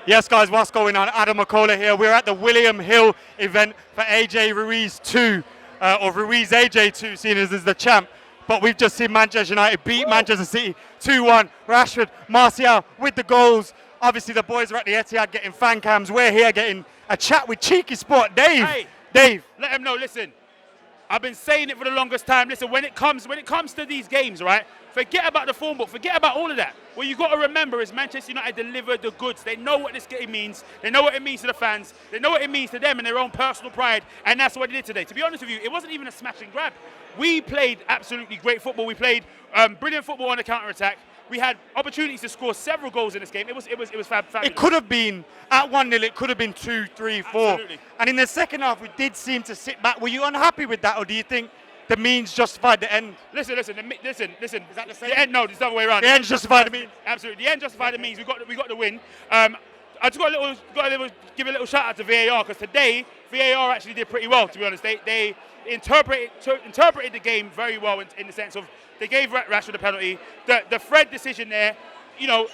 Yes, guys, what's going on? Adam McCullough here. We're at the William Hill event for AJ Ruiz 2, or Ruiz AJ 2, seeing as is the champ. But we've just seen Manchester United beat Manchester City 2-1. Rashford, Martial with the goals. Obviously, the boys are at the Etihad getting fan cams. We're here getting a chat with Cheeky Sport. Dave. Hey, Dave. let him know, listen, I've been saying it for the longest time. Listen, when it comes to these games, right, forget about the form book, forget about all of that. What you got to remember is Manchester United delivered the goods. They know what this game means. They know what it means to the fans. They know what it means to them and their own personal pride, and that's what they did today. To be honest with you, it wasn't even a smash and grab. We played absolutely great football. We played brilliant football on the counter-attack. We had opportunities to score several goals in this game. It was fabulous. It could have been, at 1-0, it could have been 2, 3, 4. Absolutely. And in the second half, we did seem to sit back. Were you unhappy with that, or do you think the means justified the end? Listen. Is that the same? The end, no, it's the other way around. The end justified the means. Absolutely. The end justified the means. We got the win. I just got to give a little shout out to VAR, because today VAR actually did pretty well. To be honest, they interpreted the game very well in the sense of they gave Rashford a penalty. The Fred decision there, you know,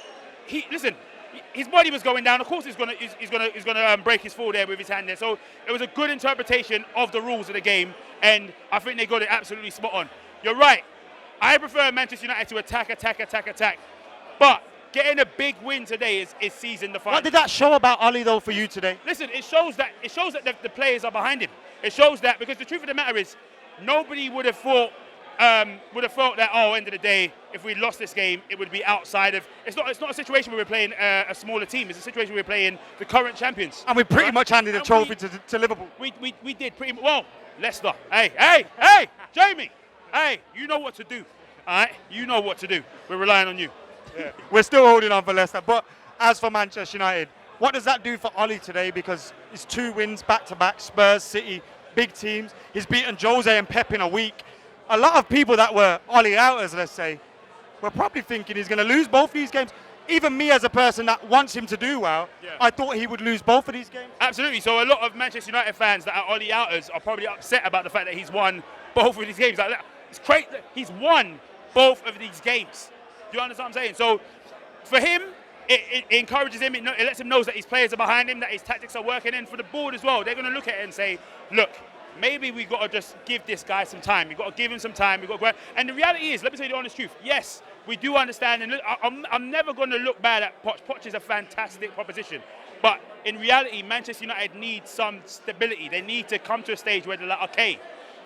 his body was going down. Of course, he's gonna break his fall there with his hand there. So it was a good interpretation of the rules of the game, and I think they got it absolutely spot on. You're right. I prefer Manchester United to attack. But getting a big win today is season defining. What did that show about Ole, though, for you today? Listen, it shows that the players are behind him. It shows that, because the truth of the matter is, nobody would have thought that, end of the day, if we lost this game, it would be outside of. It's not a situation where we're playing a smaller team. It's a situation where we're playing the current champions. And we pretty much handed the trophy to Liverpool. We did pretty much. Well, Leicester. Hey, Jamie. Hey, you know what to do. All right, you know what to do. We're relying on you. Yeah. We're still holding on for Leicester. But as for Manchester United, what does that do for Ole today? Because it's 2 wins back-to-back, Spurs, City, big teams. He's beaten Jose and Pep in a week. A lot of people that were Ole outers, let's say, were probably thinking he's going to lose both these games. Even me, as a person that wants him to do well, I thought he would lose both of these games. Absolutely. So a lot of Manchester United fans that are Ole outers are probably upset about the fact that he's won both of these games. Like, it's crazy. He's won both of these games. Do you understand what I'm saying? So for him, it encourages him. It lets him know that his players are behind him, that his tactics are working. And for the board as well, they're going to look at it and say, look, maybe we've got to just give this guy some time. We've got to give him some time. We've got to go. And the reality is, let me tell you the honest truth. Yes, we do understand. And look, I'm never going to look bad at Poch. Poch is a fantastic proposition. But in reality, Manchester United needs some stability. They need to come to a stage where they're like, okay,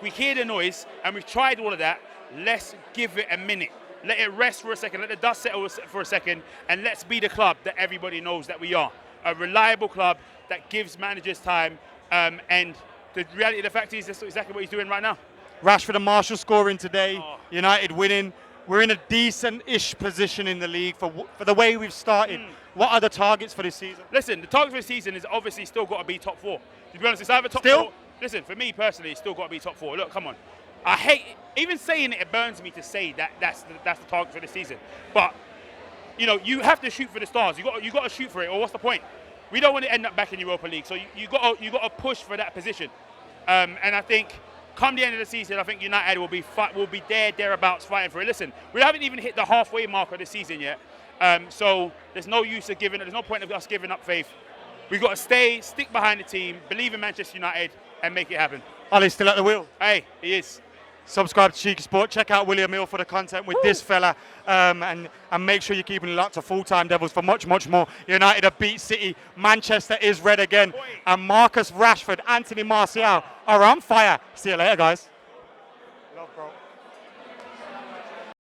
we hear the noise and we've tried all of that. Let's give it a minute. Let it rest for a second. Let the dust settle for a second. And let's be the club that everybody knows that we are. A reliable club that gives managers time. And the reality of the fact is that's exactly what he's doing right now. Rashford and Martial scoring today. United winning. We're in a decent-ish position in the league for the way we've started. What are the targets for this season? Listen, the target for this season is obviously still got to be top 4. To be honest, it's either top 4. Listen, for me personally, it's still got to be top 4. Look, come on. I hate even saying it. It burns me to say that that's the target for this season. But you know, you have to shoot for the stars. You got to shoot for it. Or what's the point? We don't want to end up back in Europa League. So you got to push for that position. And I think come the end of the season, I think United will be thereabouts fighting for it. Listen, we haven't even hit the halfway mark of the season yet. So there's no use of there's no point of us giving up faith. We've got to stick behind the team, believe in Manchester United, and make it happen. Ole's still at the wheel. Hey, he is. Subscribe to Cheeky Sport. Check out William Hill for the content with this fella. And make sure you're keeping lots of Full-Time Devils for much, much more. United have beat City. Manchester is red again. And Marcus Rashford, Anthony Martial are on fire. See you later, guys.